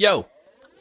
Yo,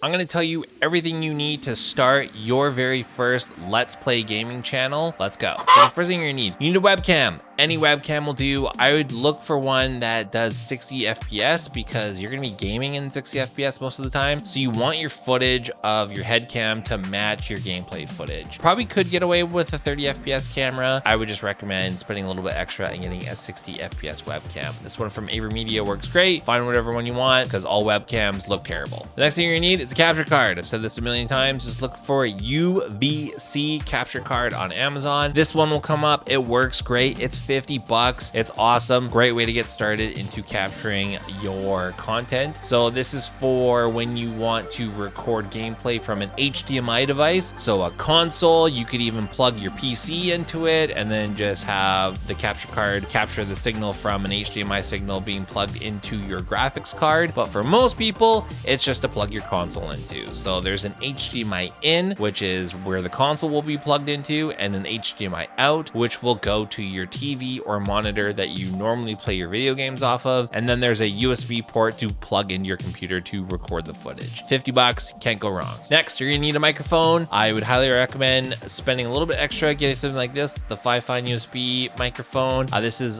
I'm going to tell you everything you need to start your very first Let's Play gaming channel. Let's go. So the first thing you need a webcam. Any webcam will do. I would look for one that does 60 FPS because you're going to be gaming in 60 FPS most of the time. So you want your footage of your head cam to match your gameplay footage. Probably could get away with a 30 FPS camera. I would just recommend spending a little bit extra and getting a 60 FPS webcam. This one from Avery Media works great. Find whatever one you want because all webcams look terrible. The next thing you're going to need is a capture card. I've said this a million times. Just look for a UVC capture card on Amazon. This one will come up. It works great. It's $50. It's awesome. Great way to get started into capturing your content. So this is for when you want to record gameplay from an HDMI device. So a console, you could even plug your PC into it and then just have the capture card capture the signal from an HDMI signal being plugged into your graphics card. But for most people, it's just to plug your console into. So there's an HDMI in, which is where the console will be plugged into, and an HDMI out, which will go to your TV or monitor that you normally play your video games off of. And then there's a USB port to plug into your computer to record the footage. $50, can't go wrong. Next, you're gonna need a microphone. I would highly recommend spending a little bit extra, getting something like this, the Fifine USB microphone. This is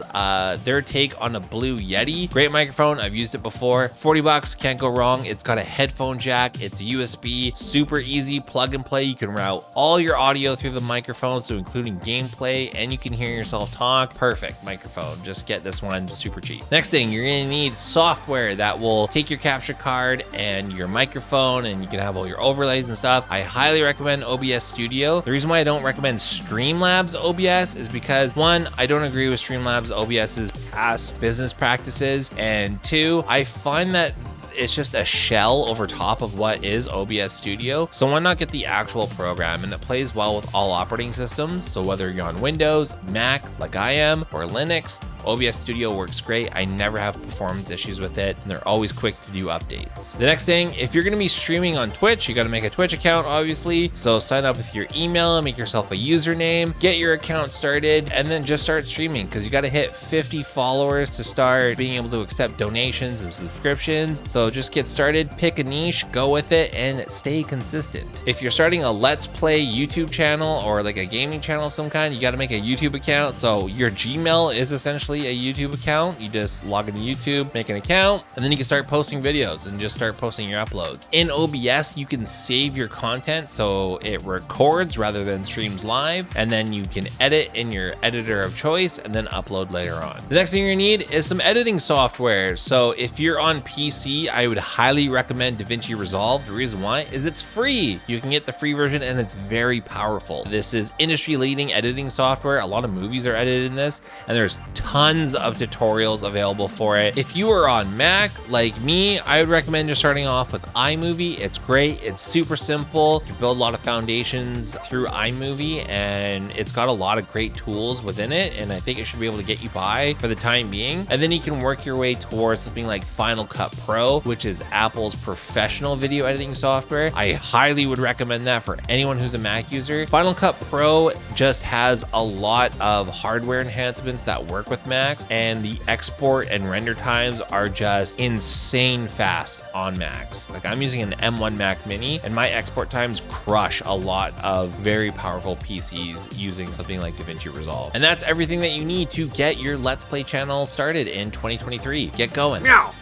their take on a Blue Yeti. Great microphone, I've used it before. $40, can't go wrong. It's got a headphone jack, it's USB, super easy, plug and play. You can route all your audio through the microphone, so including gameplay, and you can hear yourself talk. Perfect microphone. Just get this one super cheap. Next thing, you're gonna need software that will take your capture card and your microphone, and you can have all your overlays and stuff. I highly recommend OBS Studio. The reason why I don't recommend Streamlabs OBS is because, one, I don't agree with Streamlabs OBS's past business practices, and two, I find that it's just a shell over top of what is OBS Studio. So why not get the actual program? And it plays well with all operating systems. So whether you're on Windows, Mac, like I am, or Linux, OBS Studio works great. I never have performance issues with it, and they're always quick to do updates. The next thing, if you're gonna be streaming on Twitch, you gotta make a Twitch account, obviously. So sign up with your email, make yourself a username, get your account started, and then just start streaming, because you gotta hit 50 followers to start being able to accept donations and subscriptions. So just get started, pick a niche, go with it, and stay consistent. If you're starting a Let's Play YouTube channel or like a gaming channel of some kind, you gotta make a YouTube account. So your Gmail is essentially a YouTube account. You just log into YouTube, make an account, and then you can start posting videos and just start posting your uploads. In OBS, you can save your content so it records rather than streams live, and then you can edit in your editor of choice and then upload later on. The next thing you need is some editing software. So if you're on PC, I would highly recommend DaVinci Resolve. The reason why is it's free. You can get the free version and it's very powerful. This is industry leading editing software. A lot of movies are edited in this, and there's tons of tutorials available for it. If you are on Mac like me, I would recommend just starting off with iMovie. It's great. It's super simple. You can build a lot of foundations through iMovie, and it's got a lot of great tools within it, and I think it should be able to get you by for the time being. And then you can work your way towards something like Final Cut Pro, which is Apple's professional video editing software. I highly would recommend that for anyone who's a Mac user. Final Cut Pro just has a lot of hardware enhancements that work with Macs, and the export and render times are just insane fast on Macs. Like, I'm using an M1 Mac Mini, and my export times crush a lot of very powerful PCs using something like DaVinci Resolve. And that's everything that you need to get your Let's Play channel started in 2023. Get going. Meow.